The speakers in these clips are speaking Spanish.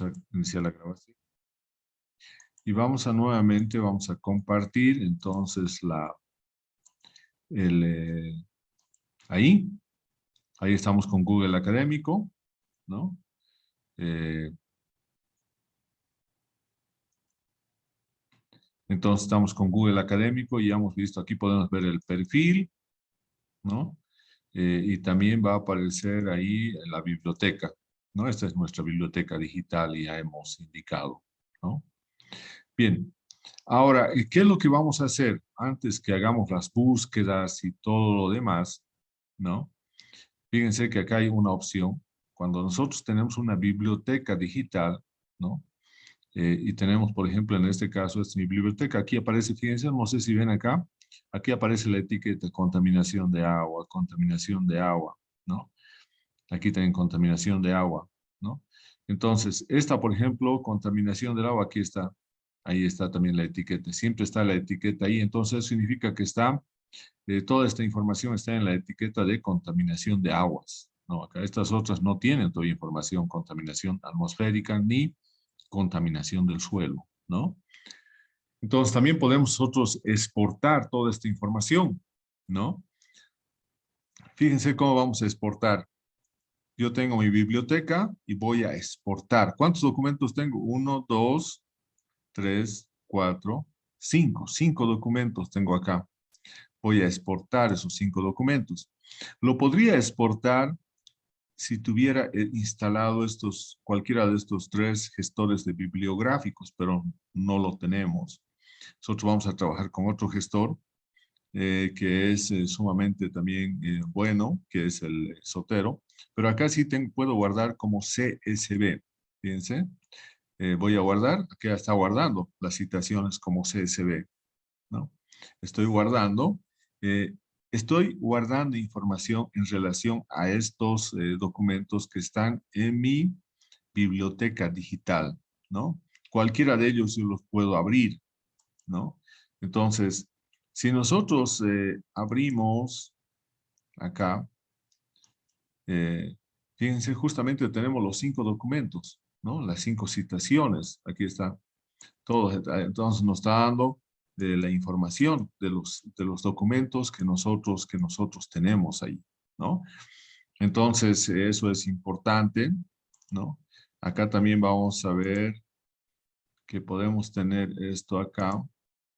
a iniciar la grabación. Y vamos a nuevamente, vamos a compartir entonces ahí estamos con Google Académico, ¿no? Entonces estamos con Google Académico y ya hemos visto, aquí podemos ver el perfil, ¿no? Y también va a aparecer ahí la biblioteca, ¿no? Esta es nuestra biblioteca digital y ya hemos indicado, ¿no? Bien, ahora, ¿qué es lo que vamos a hacer antes que hagamos las búsquedas y todo lo demás, ¿no? Fíjense que acá hay una opción. Cuando nosotros tenemos una biblioteca digital, ¿no? Y tenemos, por ejemplo, en este caso, esta es mi biblioteca. Aquí aparece, fíjense, no sé si ven acá, aquí aparece la etiqueta contaminación de agua, ¿no? Aquí tienen contaminación de agua, ¿no? Entonces, esta, por ejemplo, contaminación del agua, aquí está. Ahí está también la etiqueta. Siempre está la etiqueta ahí. Entonces, eso significa que está, toda esta información está en la etiqueta de contaminación de aguas, ¿no? Acá estas otras no tienen todavía información, contaminación atmosférica ni contaminación del suelo, ¿no? Entonces, también podemos nosotros exportar toda esta información, ¿no? Fíjense cómo vamos a exportar. Yo tengo mi biblioteca y voy a exportar. ¿Cuántos documentos tengo? 1, 2, 3, 4, 5. 5 documentos tengo acá. Voy a exportar esos 5 documentos. Lo podría exportar si tuviera instalado cualquiera de estos 3 gestores de bibliográficos, pero no lo tenemos. Nosotros vamos a trabajar con otro gestor que es sumamente también bueno, que es el Zotero, pero acá sí puedo guardar como CSV. Fíjense, voy a guardar, aquí ya está guardando las citaciones como CSV, ¿no? Estoy guardando, eh, estoy guardando información en relación a estos documentos que están en mi biblioteca digital, ¿no? Cualquiera de ellos yo los puedo abrir, ¿no? Entonces, si nosotros abrimos acá, fíjense, justamente tenemos los 5 documentos, ¿no? Las 5 citaciones, aquí está. Todo, entonces nos está dando la información de los documentos que nosotros tenemos ahí, ¿no? Entonces, eso es importante, ¿no? Acá también vamos a ver que podemos tener esto acá,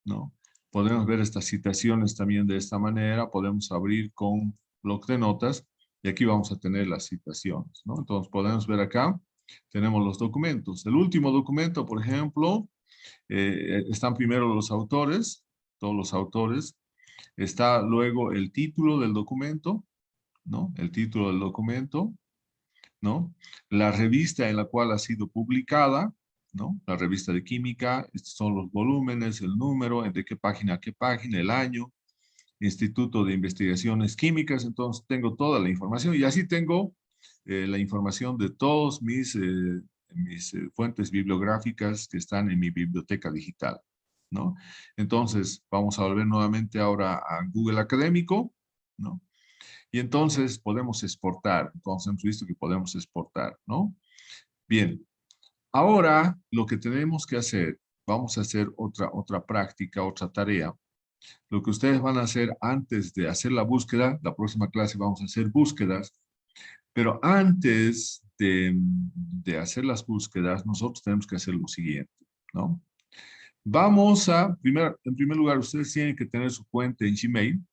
¿no? Podemos ver estas citaciones también de esta manera, podemos abrir con bloc de notas y aquí vamos a tener las citaciones, ¿no? Entonces podemos ver acá, tenemos los documentos. El último documento, por ejemplo, están primero los autores, todos los autores, está luego el título del documento, ¿no? El título del documento, ¿no? La revista en la cual ha sido publicada, ¿no? La revista de química, estos son los volúmenes, el número, de qué página a qué página, el año, Instituto de Investigaciones Químicas, entonces tengo toda la información y así tengo la información de todos mis fuentes bibliográficas que están en mi biblioteca digital, ¿no? Entonces, vamos a volver nuevamente ahora a Google Académico, ¿no? Y entonces podemos exportar. Entonces hemos visto que podemos exportar, ¿no? Bien. Ahora lo que tenemos que hacer, vamos a hacer otra práctica, otra tarea. Lo que ustedes van a hacer antes de hacer la búsqueda, la próxima clase vamos a hacer búsquedas, pero antes de hacer las búsquedas, nosotros tenemos que hacer lo siguiente, ¿no? En primer lugar, ustedes tienen que tener su cuenta en Gmail,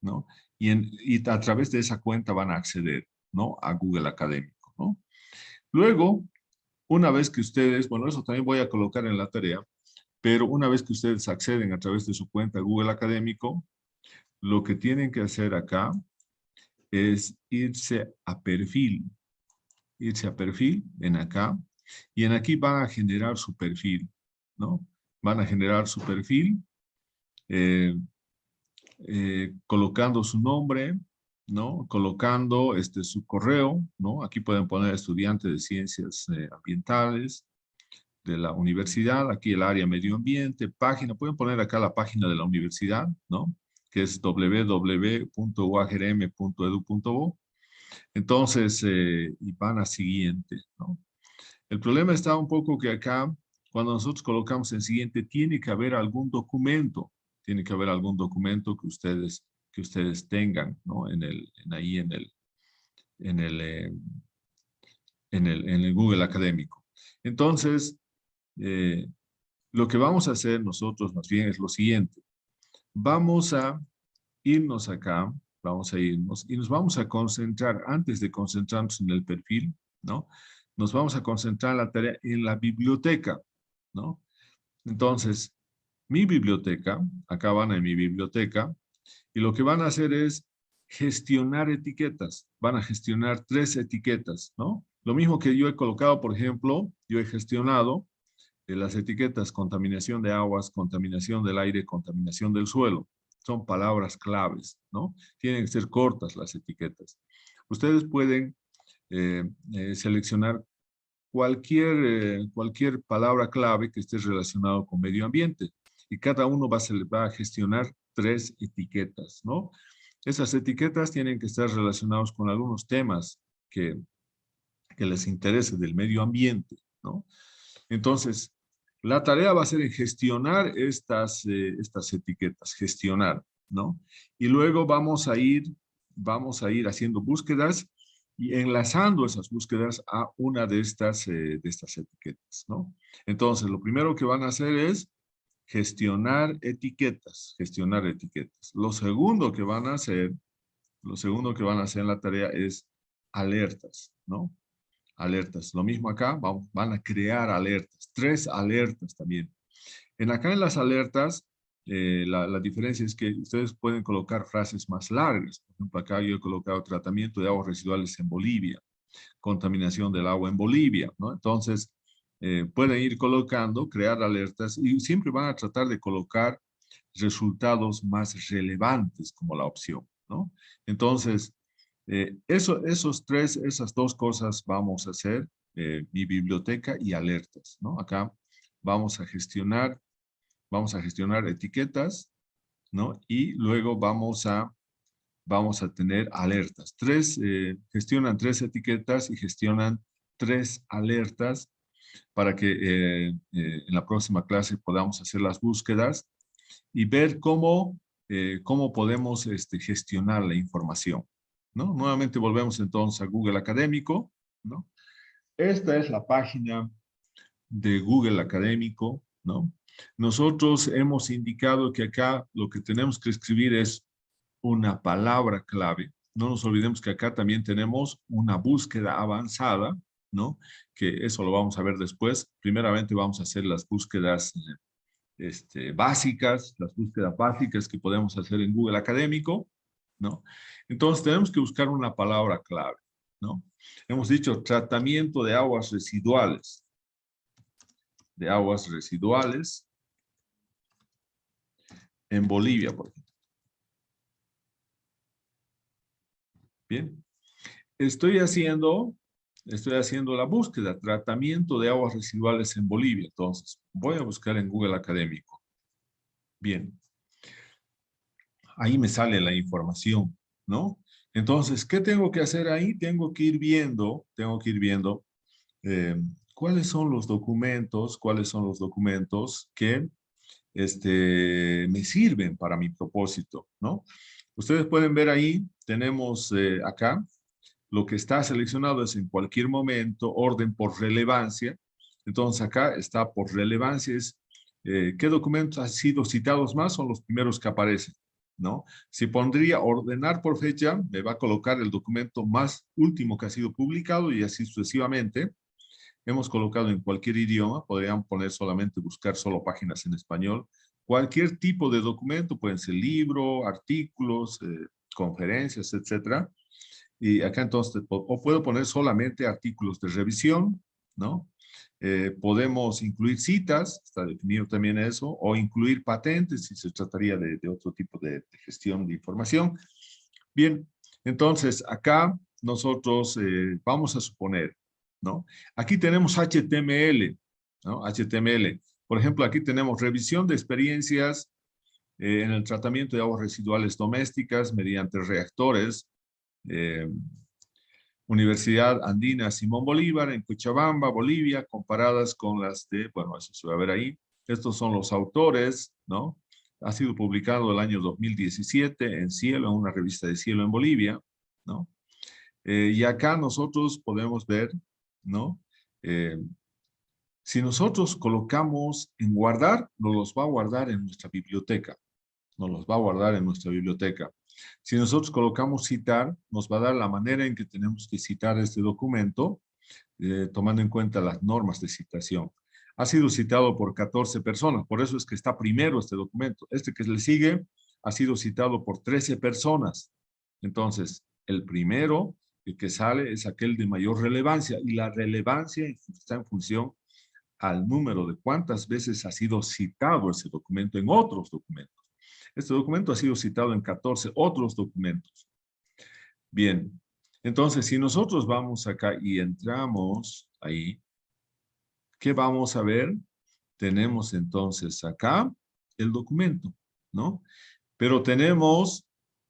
¿no? Y a través de esa cuenta van a acceder, ¿no? A Google Académico, ¿no? Luego, una vez que ustedes, bueno, eso también voy a colocar en la tarea, pero una vez que ustedes acceden a través de su cuenta Google Académico, lo que tienen que hacer acá es irse a perfil en acá, y en aquí van a generar su perfil, ¿no? Van a generar su perfil, eh, colocando su nombre, ¿no? Colocando su correo, ¿no? Aquí pueden poner estudiante de ciencias ambientales de la universidad, aquí el área medio ambiente, página, pueden poner acá la página de la universidad, ¿no? Que es www.uagrm.edu.bo. Entonces, y van a siguiente, ¿no? El problema está un poco que acá, cuando nosotros colocamos el siguiente, tiene que haber algún documento. Tiene que haber algún documento que ustedes tengan, ¿no? Ahí en el, eh, en el Google Académico. Entonces, eh, lo que vamos a hacer nosotros más bien es lo siguiente. Vamos a irnos acá, vamos a irnos y nos vamos a concentrar, antes de concentrarnos en el perfil, ¿no? Nos vamos a concentrar la tarea en la biblioteca, ¿no? Entonces, mi biblioteca, acá van a mi biblioteca, y lo que van a hacer es gestionar etiquetas. Van a gestionar 3 etiquetas, ¿no? Lo mismo que yo he colocado, por ejemplo, yo he gestionado las etiquetas contaminación de aguas, contaminación del aire, contaminación del suelo. Son palabras claves, ¿no? Tienen que ser cortas las etiquetas. Ustedes pueden seleccionar cualquier palabra clave que esté relacionado con medio ambiente y cada uno va a gestionar 3 etiquetas, ¿no? Esas etiquetas tienen que estar relacionados con algunos temas que les interese del medio ambiente, ¿no? Entonces, la tarea va a ser en gestionar estas etiquetas, gestionar, ¿no? Y luego vamos a ir haciendo búsquedas y enlazando esas búsquedas a una de estas etiquetas, ¿no? Entonces, lo primero que van a hacer es gestionar etiquetas, gestionar etiquetas. Lo segundo que van a hacer en la tarea es alertas, ¿no? Alertas. Lo mismo acá, van a crear alertas, 3 alertas también. Acá en las alertas, la diferencia es que ustedes pueden colocar frases más largas. Por ejemplo, acá yo he colocado tratamiento de aguas residuales en Bolivia, contaminación del agua en Bolivia, ¿no? Entonces, pueden ir colocando, crear alertas y siempre van a tratar de colocar resultados más relevantes como la opción, ¿no? Entonces, esas 2 cosas vamos a hacer, mi biblioteca y alertas, ¿no? Acá vamos a gestionar etiquetas, ¿no? Y luego vamos a tener alertas. Gestionan 3 etiquetas y gestionan 3 alertas para que en la próxima clase podamos hacer las búsquedas y ver cómo podemos gestionar la información, ¿no? Nuevamente volvemos entonces a Google Académico, ¿no? Esta es la página de Google Académico, ¿no? Nosotros hemos indicado que acá lo que tenemos que escribir es una palabra clave. No nos olvidemos que acá también tenemos una búsqueda avanzada, ¿no? Que eso lo vamos a ver después. Primeramente vamos a hacer las búsquedas básicas, las búsquedas básicas que podemos hacer en Google Académico, ¿no? Entonces tenemos que buscar una palabra clave, ¿no? Hemos dicho tratamiento de aguas residuales en Bolivia, por ejemplo. Bien, estoy haciendo la búsqueda, tratamiento de aguas residuales en Bolivia. Entonces, voy a buscar en Google Académico. Bien, ahí me sale la información, ¿no? Entonces, ¿qué tengo que hacer ahí? Tengo que ir viendo eh, cuáles son los documentos que me sirven para mi propósito, ¿no? Ustedes pueden ver ahí, tenemos acá, lo que está seleccionado es en cualquier momento, orden por relevancia. Entonces acá está por relevancia, es qué documentos han sido citados más, son los primeros que aparecen, ¿no? Si pondría ordenar por fecha, me va a colocar el documento más último que ha sido publicado y así sucesivamente. Hemos colocado en cualquier idioma, podrían poner solamente, buscar solo páginas en español. Cualquier tipo de documento, pueden ser libro, artículos, conferencias, etcétera. Y acá entonces, o puedo poner solamente artículos de revisión, ¿no? Podemos incluir citas, está definido también eso, o incluir patentes si se trataría de otro tipo de gestión de información. Bien, entonces acá nosotros vamos a suponer, ¿no? Aquí tenemos HTML, ¿no? HTML. Por ejemplo, aquí tenemos revisión de experiencias en el tratamiento de aguas residuales domésticas mediante reactores. Universidad Andina Simón Bolívar en Cochabamba, Bolivia, comparadas con las de, bueno, eso se va a ver ahí. Estos son los autores, ¿no? Ha sido publicado el año 2017 en Cielo, en una revista de Cielo en Bolivia, ¿no? Y acá nosotros podemos ver, ¿no? Eh, si nosotros colocamos en guardar, nos los va a guardar en nuestra biblioteca. Nos los va a guardar en nuestra biblioteca. Si nosotros colocamos citar, nos va a dar la manera en que tenemos que citar este documento, tomando en cuenta las normas de citación. Ha sido citado por 14 personas, por eso es que está primero este documento. Este que le sigue ha sido citado por 13 personas. Entonces, el primero, el que sale, es aquel de mayor relevancia, y la relevancia está en función al número de cuántas veces ha sido citado ese documento en otros documentos. Este documento ha sido citado en 14 otros documentos. Bien, entonces si nosotros vamos acá y entramos ahí, ¿qué vamos a ver? Tenemos entonces acá el documento, ¿no? Pero tenemos,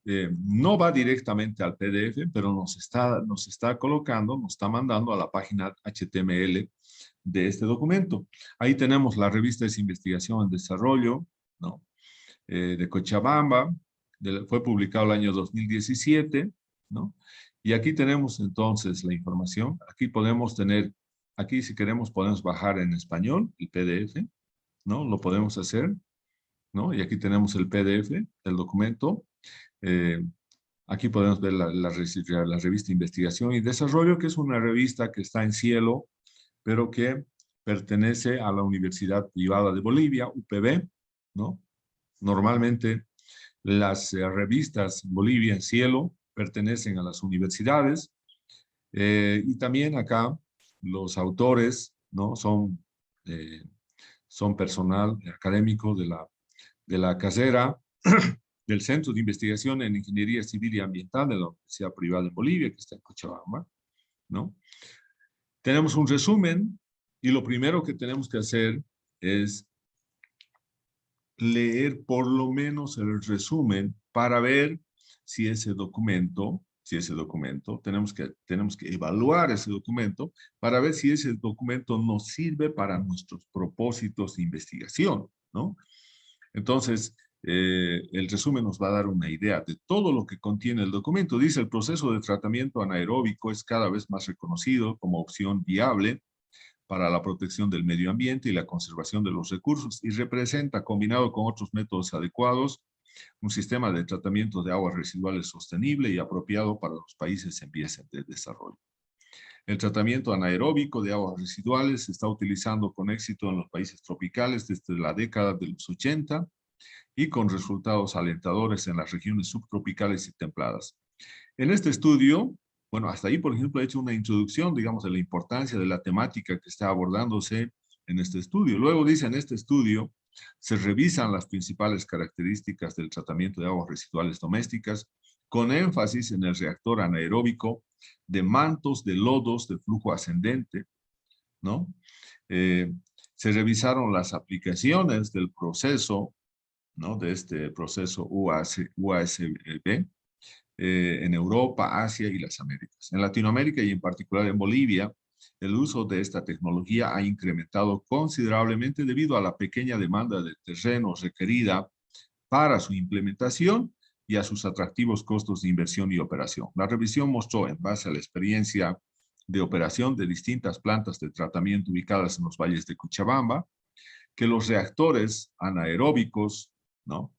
no va directamente al PDF, pero nos está colocando, nos está mandando a la página HTML de este documento. Ahí tenemos la revista de investigación en desarrollo, ¿no? De Cochabamba, fue publicado el año 2017, ¿no? Y aquí tenemos entonces la información. Aquí podemos tener, aquí si queremos podemos bajar en español el PDF, ¿no? Lo podemos hacer, ¿no? Y aquí tenemos el PDF del documento. Eh, Aquí podemos ver la revista Investigación y Desarrollo, que es una revista que está en Cielo, pero que pertenece a la Universidad Privada de Bolivia, UPB, ¿no? Normalmente las revistas Bolivia en Cielo pertenecen a las universidades, y también acá los autores, ¿no? Eh, son personal académico de la carrera del Centro de Investigación en Ingeniería Civil y Ambiental de la Universidad Privada de Bolivia, que está en Cochabamba, ¿no? Tenemos un resumen y lo primero que tenemos que hacer es leer por lo menos el resumen para ver si ese documento, tenemos que evaluar ese documento para ver si ese documento nos sirve para nuestros propósitos de investigación, ¿no? Entonces, el resumen nos va a dar una idea de todo lo que contiene el documento. Dice, el proceso de tratamiento anaeróbico es cada vez más reconocido como opción viable para la protección del medio ambiente y la conservación de los recursos y representa, combinado con otros métodos adecuados, un sistema de tratamiento de aguas residuales sostenible y apropiado para los países en vías de desarrollo. El tratamiento anaeróbico de aguas residuales se está utilizando con éxito en los países tropicales desde la década de los 80 y con resultados alentadores en las regiones subtropicales y templadas. En este estudio, bueno, hasta ahí, por ejemplo, he hecho una introducción, digamos, de la importancia de la temática que está abordándose en este estudio. Luego dice, en este estudio se revisan las principales características del tratamiento de aguas residuales domésticas, con énfasis en el reactor anaeróbico de mantos de lodos de flujo ascendente, ¿no? Se revisaron las aplicaciones del proceso, ¿no? De este proceso UASB, en Europa, Asia y las Américas. En Latinoamérica y en particular en Bolivia, el uso de esta tecnología ha incrementado considerablemente debido a la pequeña demanda de terreno requerida para su implementación y a sus atractivos costos de inversión y operación. La revisión mostró, en base a la experiencia de operación de distintas plantas de tratamiento ubicadas en los valles de Cochabamba, que los reactores anaeróbicos, ¿no?,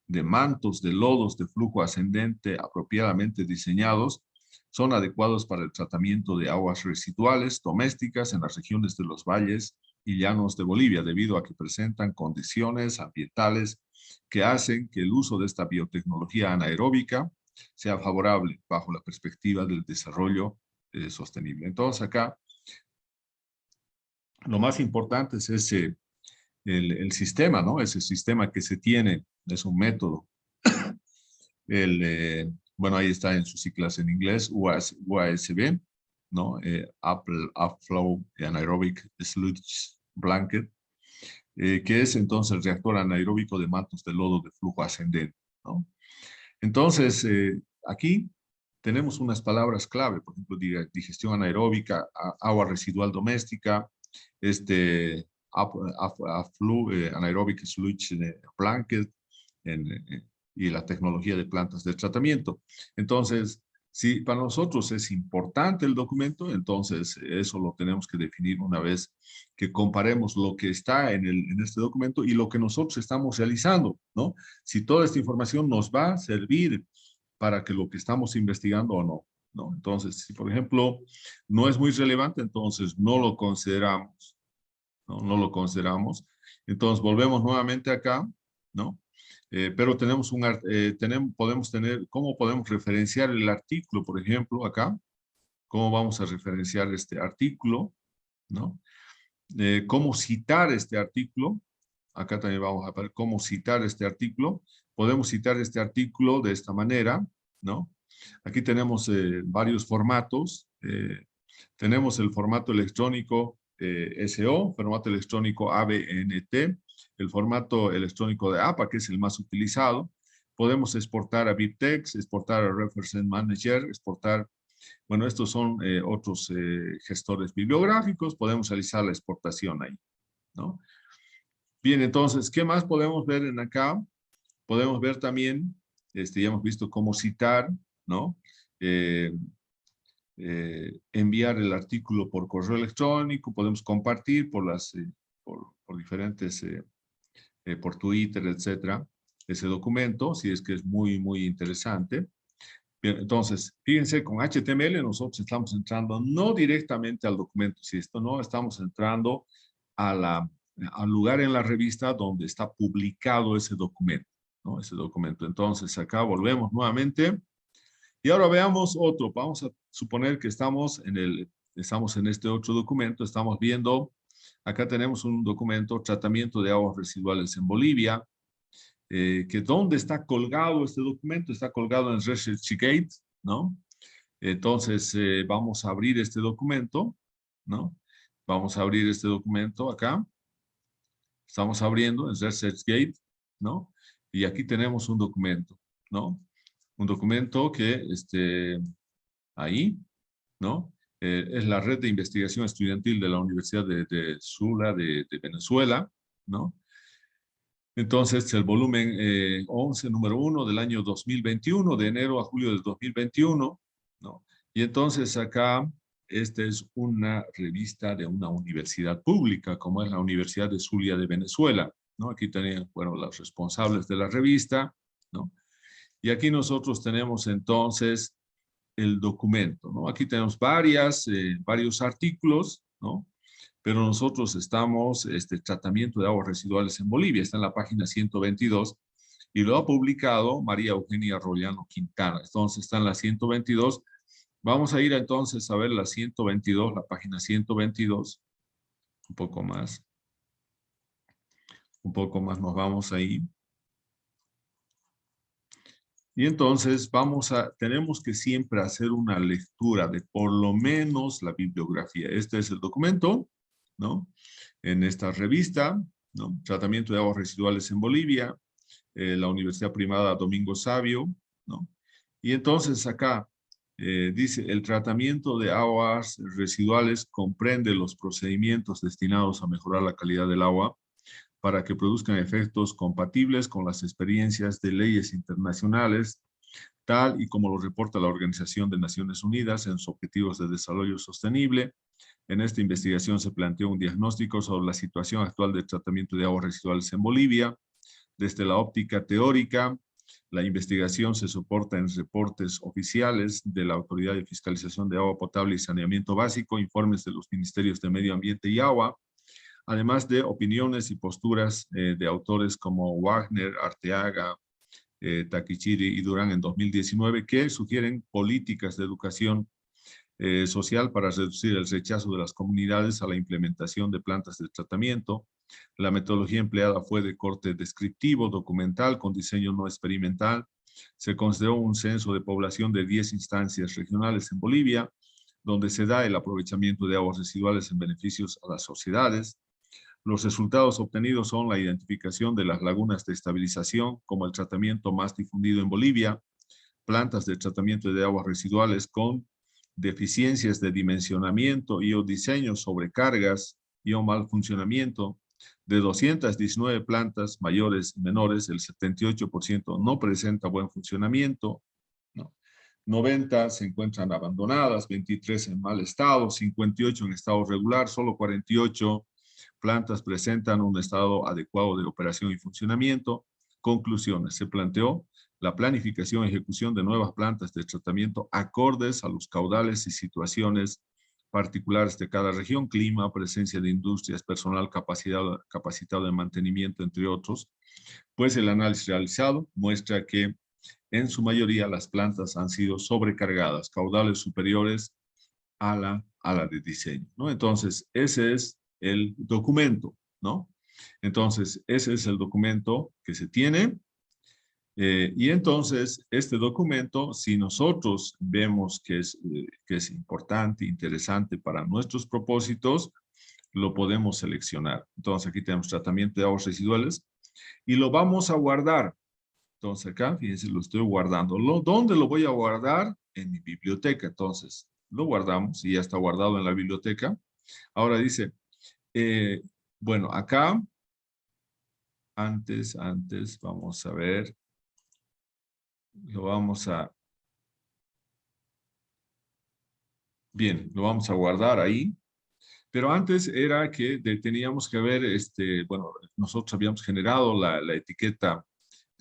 de mantos de lodos de flujo ascendente apropiadamente diseñados son adecuados para el tratamiento de aguas residuales domésticas en las regiones de los valles y llanos de Bolivia, debido a que presentan condiciones ambientales que hacen que el uso de esta biotecnología anaeróbica sea favorable bajo la perspectiva del desarrollo sostenible. Entonces acá lo más importante es el sistema, ¿no? Ese sistema que se tiene, es un método. Bueno, ahí está en sus siglas en inglés, UASB, ¿no? Upflow Anaerobic Sludge Blanket, que es entonces el reactor anaeróbico de mantos de lodo de flujo ascendente, ¿no? Entonces, aquí tenemos unas palabras clave, por ejemplo, digestión anaeróbica, agua residual doméstica, anaerobic sludge blanket, y la tecnología de plantas de tratamiento. Entonces, si para nosotros es importante el documento, entonces eso lo tenemos que definir una vez que comparemos lo que está en este documento y lo que nosotros estamos realizando, ¿no? Si toda esta información nos va a servir para que lo que estamos investigando o no, ¿no? Entonces, si por ejemplo no es muy relevante, entonces no lo consideramos, ¿no? No lo consideramos. Entonces volvemos nuevamente acá, ¿no? Pero podemos tener, ¿cómo podemos referenciar el artículo, por ejemplo, acá? ¿Cómo vamos a referenciar este artículo? ¿No? ¿Cómo citar este artículo? Acá también vamos a ver cómo citar este artículo. Podemos citar este artículo de esta manera, ¿no? Aquí tenemos varios formatos. Tenemos el formato electrónico SO, formato electrónico ABNT, el formato electrónico de APA, que es el más utilizado. Podemos exportar a BibTeX, exportar a Reference Manager, exportar, bueno, estos son otros gestores bibliográficos, podemos realizar la exportación ahí, ¿no? Bien, entonces, ¿qué más podemos ver en acá? Podemos ver también, ya hemos visto cómo citar, ¿no? Enviar el artículo por correo electrónico, podemos compartir por diferentes, por Twitter, etcétera, ese documento, si es que es muy, muy interesante. Bien, entonces, fíjense, con HTML nosotros estamos entrando no directamente al documento, si esto no, estamos entrando al lugar en la revista donde está publicado ese documento, ¿no? Ese documento. Entonces, acá volvemos nuevamente. Y ahora veamos otro. Vamos a suponer que estamos en este otro documento. Estamos viendo, acá tenemos un documento, tratamiento de aguas residuales en Bolivia, que ¿dónde está colgado este documento? Está colgado en ResearchGate, ¿no? Entonces, vamos a abrir este documento, ¿no? Vamos a abrir este documento acá. Estamos abriendo en ResearchGate, ¿no? Y aquí tenemos un documento, ¿no? Un documento que, ahí, ¿no? Es la red de investigación estudiantil de la Universidad de Sula de Venezuela, ¿no? Entonces, el volumen 11, número 1 del año 2021, de enero a julio del 2021, ¿no? Y entonces acá, esta es una revista de una universidad pública, como es la Universidad de Zulia de Venezuela, ¿no? Aquí tenían, bueno, los responsables de la revista, ¿no? Y aquí nosotros tenemos entonces el documento, ¿no? Aquí tenemos varios artículos, ¿no? Pero nosotros estamos, tratamiento de aguas residuales en Bolivia, está en la página 122, y lo ha publicado María Eugenia Rollano Quintana. Entonces está en la 122. Vamos a ir entonces a ver la 122, la página 122, un poco más nos vamos ahí. Y entonces tenemos que siempre hacer una lectura de por lo menos la bibliografía. Este es el documento, ¿no? En esta revista, ¿no? Tratamiento de aguas residuales en Bolivia, la Universidad Primada Domingo Savio, ¿no? Y entonces acá dice, el tratamiento de aguas residuales comprende los procedimientos destinados a mejorar la calidad del agua para que produzcan efectos compatibles con las experiencias de leyes internacionales, tal y como lo reporta la Organización de Naciones Unidas en sus Objetivos de Desarrollo Sostenible. En esta investigación se planteó un diagnóstico sobre la situación actual de tratamiento de aguas residuales en Bolivia. Desde la óptica teórica, la investigación se soporta en reportes oficiales de la Autoridad de Fiscalización de Agua Potable y Saneamiento Básico, informes de los Ministerios de Medio Ambiente y Agua, además de opiniones y posturas de autores como Wagner, Arteaga, Takichiri y Durán en 2019, que sugieren políticas de educación social para reducir el rechazo de las comunidades a la implementación de plantas de tratamiento. La metodología empleada fue de corte descriptivo, documental, con diseño no experimental. Se consideró un censo de población de 10 instancias regionales en Bolivia, donde se da el aprovechamiento de aguas residuales en beneficios a las sociedades. Los resultados obtenidos son la identificación de las lagunas de estabilización como el tratamiento más difundido en Bolivia, plantas de tratamiento de aguas residuales con deficiencias de dimensionamiento y o diseño, sobrecargas y o mal funcionamiento. De 219 plantas mayores y menores, el 78% no presenta buen funcionamiento, ¿no? 90 se encuentran abandonadas, 23 en mal estado, 58 en estado regular, solo 48 plantas presentan un estado adecuado de operación y funcionamiento. Conclusiones. Se planteó la planificación y ejecución de nuevas plantas de tratamiento acordes a los caudales y situaciones particulares de cada región, clima, presencia de industrias, personal capacitado de mantenimiento, entre otros. Pues el análisis realizado muestra que en su mayoría las plantas han sido sobrecargadas, caudales superiores a la de diseño, ¿no? Entonces, ese es el documento, ¿no? Entonces, ese es el documento que se tiene. Y entonces, este documento, si nosotros vemos que es importante, interesante para nuestros propósitos, lo podemos seleccionar. Entonces, aquí tenemos tratamiento de aguas residuales y lo vamos a guardar. Entonces, acá, fíjense, lo estoy guardando. ¿Dónde lo voy a guardar? En mi biblioteca. Entonces, lo guardamos y ya está guardado en la biblioteca. Ahora dice, bueno, acá, antes, vamos a ver, lo vamos a, bien, lo vamos a guardar ahí. Pero antes era que teníamos que ver, bueno, nosotros habíamos generado la etiqueta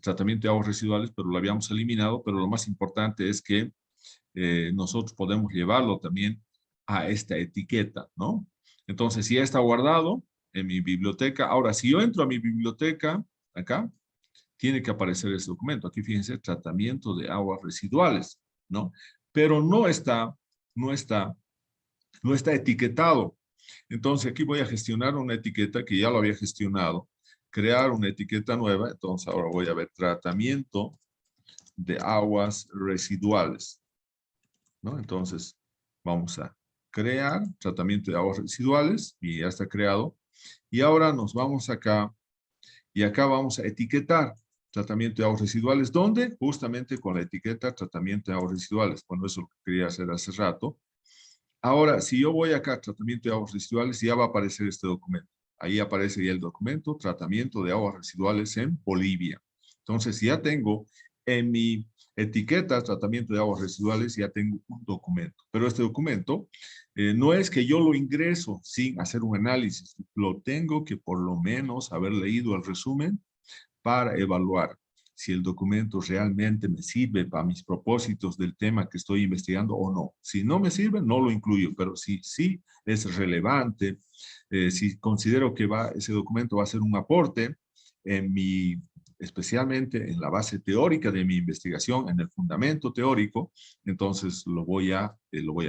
tratamiento de aguas residuales, pero lo habíamos eliminado, pero lo más importante es que nosotros podemos llevarlo también a esta etiqueta, ¿no? Entonces, si ya está guardado en mi biblioteca, ahora si yo entro a mi biblioteca, acá, tiene que aparecer ese documento. Aquí fíjense, tratamiento de aguas residuales, ¿no? Pero no está, no está etiquetado. Entonces, aquí voy a gestionar una etiqueta que ya lo había gestionado, crear una etiqueta nueva. Entonces, ahora voy a ver tratamiento de aguas residuales, ¿no? Entonces, vamos a crear tratamiento de aguas residuales y ya está creado. Y ahora nos vamos acá y acá vamos a etiquetar tratamiento de aguas residuales. ¿Dónde? Justamente con la etiqueta tratamiento de aguas residuales. Bueno, eso es lo que quería hacer hace rato. Ahora, si yo voy acá, tratamiento de aguas residuales, ya va a aparecer este documento. Ahí aparece ya el documento, tratamiento de aguas residuales en Bolivia. Entonces, ya tengo en mi etiqueta tratamiento de aguas residuales, ya tengo un documento. Pero este documento no es que yo lo ingreso sin hacer un análisis. Lo tengo que por lo menos haber leído el resumen para evaluar si el documento realmente me sirve para mis propósitos del tema que estoy investigando o no. Si no me sirve, no lo incluyo, pero si sí es relevante, si considero que ese documento va a ser un aporte en especialmente en la base teórica de mi investigación, en el fundamento teórico, entonces lo voy a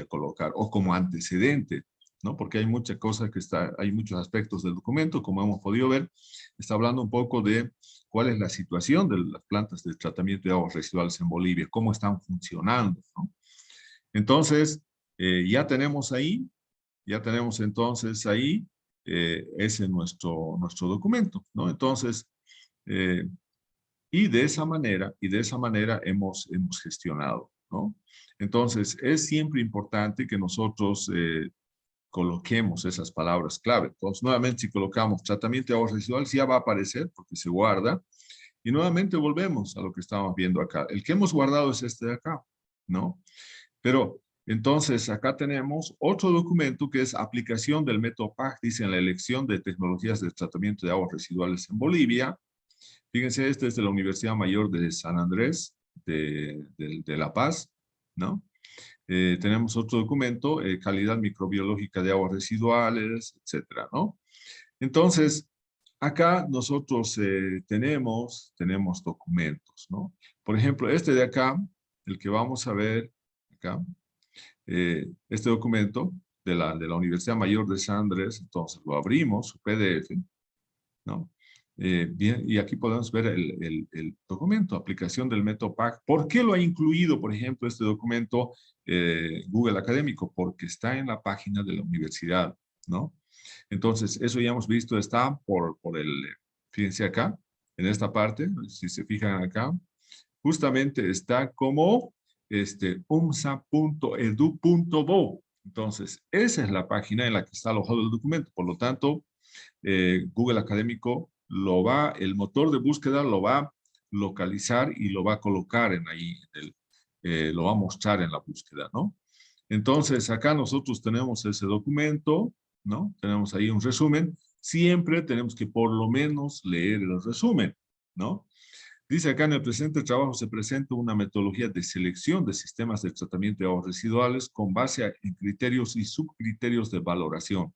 colocar, o como antecedente, ¿no? Porque hay muchas cosas hay muchos aspectos del documento, como hemos podido ver, está hablando un poco de cuál es la situación de las plantas de tratamiento de aguas residuales en Bolivia, cómo están funcionando, ¿no? Entonces, ya tenemos entonces ahí, ese nuestro documento, ¿no? Entonces, y de esa manera hemos gestionado, ¿no? Entonces, es siempre importante que nosotros coloquemos esas palabras clave. Entonces, nuevamente, si colocamos tratamiento de aguas residuales, ya va a aparecer porque se guarda. Y nuevamente volvemos a lo que estábamos viendo acá. El que hemos guardado es este de acá, ¿no? Pero entonces acá tenemos otro documento que es aplicación del método PAC, dice en la elección de tecnologías de tratamiento de aguas residuales en Bolivia. Fíjense, este es de la Universidad Mayor de San Andrés, de La Paz, ¿no? Tenemos otro documento, calidad microbiológica de aguas residuales, etcétera, ¿no? Entonces, acá nosotros tenemos documentos, ¿no? Por ejemplo, este de acá, el que vamos a ver acá, este documento de la Universidad Mayor de San Andrés, entonces lo abrimos, su PDF, ¿no? Bien, y aquí podemos ver el documento, aplicación del método PAC. ¿Por qué lo ha incluido, por ejemplo, este documento Google Académico? Porque está en la página de la universidad, ¿no? Entonces, eso ya hemos visto, está fíjense acá, en esta parte, si se fijan acá, justamente está como umsa.edu.bo. Entonces, esa es la página en la que está alojado el documento. Por lo tanto, Google Académico el motor de búsqueda lo va a localizar y lo va a colocar en ahí, lo va a mostrar en la búsqueda, ¿no? Entonces, acá nosotros tenemos ese documento, ¿no? Tenemos ahí un resumen. Siempre tenemos que por lo menos leer el resumen, ¿no? Dice acá en el presente trabajo se presenta una metodología de selección de sistemas de tratamiento de aguas residuales con base en criterios y subcriterios de valoración,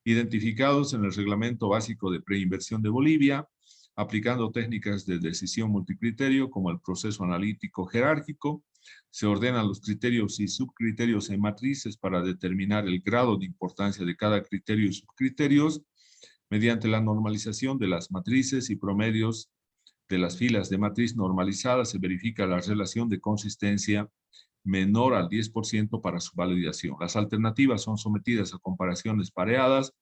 identificados en el Reglamento Básico de Preinversión de Bolivia, aplicando técnicas de decisión multicriterio como el proceso analítico jerárquico. Se ordenan los criterios y subcriterios en matrices para determinar el grado de importancia de cada criterio y subcriterios mediante la normalización de las matrices y promedios de las filas de matriz normalizada. Se verifica la relación de consistencia menor al 10% para su validación. Las alternativas son sometidas a comparaciones pareadas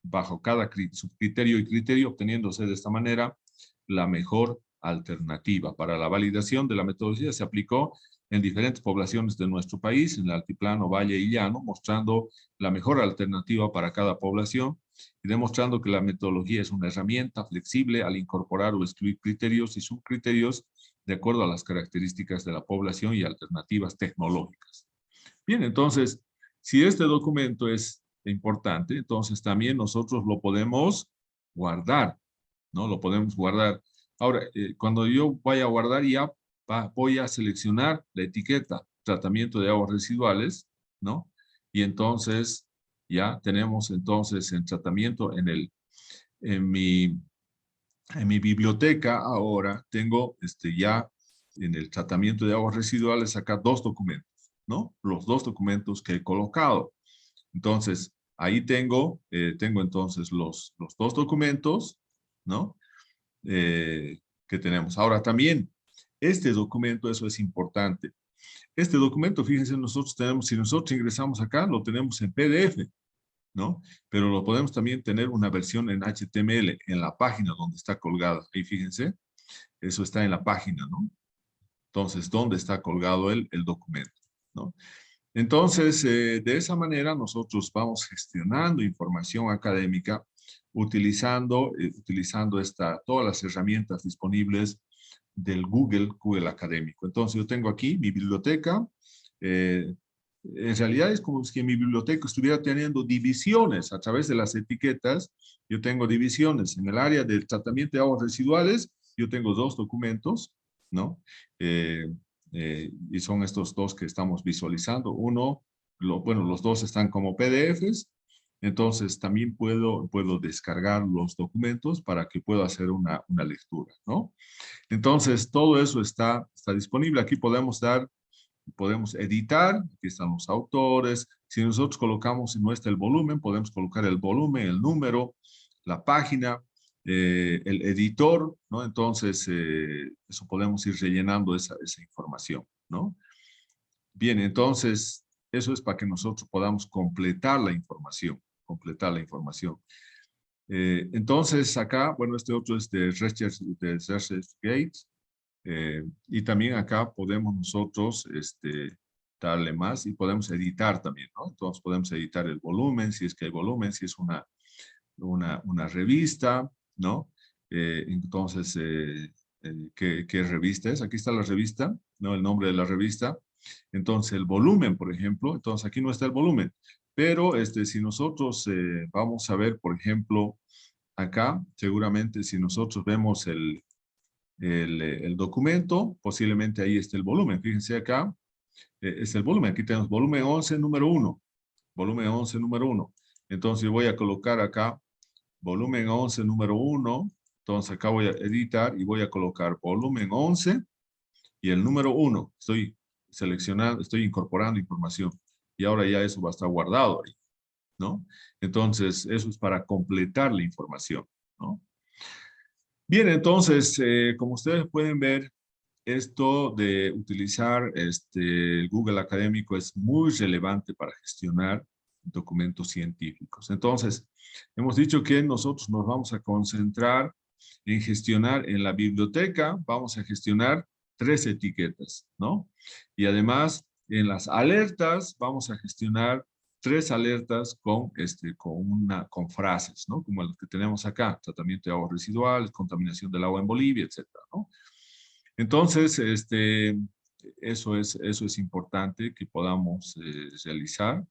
bajo cada subcriterio y criterio, obteniéndose de esta manera la mejor alternativa. Para la validación de la metodología se aplicó en diferentes poblaciones de nuestro país, en el altiplano, valle y llano, mostrando la mejor alternativa para cada población y demostrando que la metodología es una herramienta flexible al incorporar o excluir criterios y subcriterios de acuerdo a las características de la población y alternativas tecnológicas. Bien, entonces, si este documento es importante, entonces también nosotros lo podemos guardar, ¿no? Lo podemos guardar. Ahora, cuando yo vaya a guardar, ya voy a seleccionar la etiqueta tratamiento de aguas residuales, ¿no? Y entonces ya tenemos entonces en tratamiento en mi biblioteca ahora tengo ya en el tratamiento de aguas residuales acá dos documentos, ¿no? Los dos documentos que he colocado. Entonces, ahí tengo entonces los dos documentos, ¿no? Que tenemos. Ahora también, este documento, eso es importante. Este documento, fíjense, nosotros tenemos, si nosotros ingresamos acá, lo tenemos en PDF, ¿no? Pero lo podemos también tener una versión en HTML en la página donde está colgada. Ahí fíjense, eso está en la página, ¿no? Entonces, ¿dónde está colgado el documento? ¿No? Entonces, de esa manera nosotros vamos gestionando información académica utilizando todas las herramientas disponibles del Google Académico. Entonces, yo tengo aquí mi biblioteca. En realidad es como si mi biblioteca estuviera teniendo divisiones a través de las etiquetas. Yo tengo divisiones. En el área del tratamiento de aguas residuales, yo tengo dos documentos, ¿no? Y son estos dos que estamos visualizando. Bueno, los dos están como PDFs, entonces también puedo descargar los documentos para que pueda hacer una lectura, ¿no? Entonces, todo eso está disponible. Aquí podemos editar, aquí están los autores. Si nosotros colocamos, si no está el volumen, podemos colocar el volumen, el número, la página, el editor, ¿no? Entonces, eso podemos ir rellenando esa información, ¿no? Bien, entonces, eso es para que nosotros podamos completar la información, entonces, acá, bueno, este otro es de ResearchGate, y también acá podemos nosotros darle más y podemos editar también, ¿no? Entonces, podemos editar el volumen, si es que hay volumen, si es una revista, ¿no? Entonces, ¿qué revista es? Aquí está la revista, ¿no? El nombre de la revista. Entonces, el volumen, por ejemplo, entonces aquí no está el volumen, pero si nosotros vamos a ver, por ejemplo, acá, seguramente si nosotros vemos el documento, posiblemente ahí esté el volumen. Fíjense acá, es el volumen. Aquí tenemos volumen 11, número 1. Volumen 11, número 1. Entonces voy a colocar acá volumen 11, número 1. Entonces acá voy a editar y voy a colocar volumen 11 y el número 1. Estoy seleccionando, estoy incorporando información. Y ahora ya eso va a estar guardado ahí, ¿no? Entonces, eso es para completar la información, ¿no? Bien, entonces, como ustedes pueden ver, esto de utilizar el Google Académico es muy relevante para gestionar documentos científicos. Entonces, hemos dicho que nosotros nos vamos a concentrar en gestionar en la biblioteca, vamos a gestionar 3 etiquetas, ¿no? Y además, en las alertas vamos a gestionar 3 alertas con frases, ¿no? Como las que tenemos acá, tratamiento de aguas residuales, contaminación del agua en Bolivia, etcétera, ¿no? Entonces, eso es importante que podamos realizar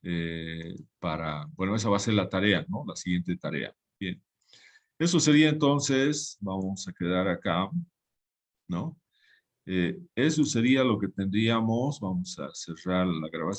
bueno, esa va a ser la tarea, ¿no? La siguiente tarea. Bien. Eso sería entonces, vamos a quedar acá, ¿no? Eso sería lo que tendríamos, vamos a cerrar la grabación.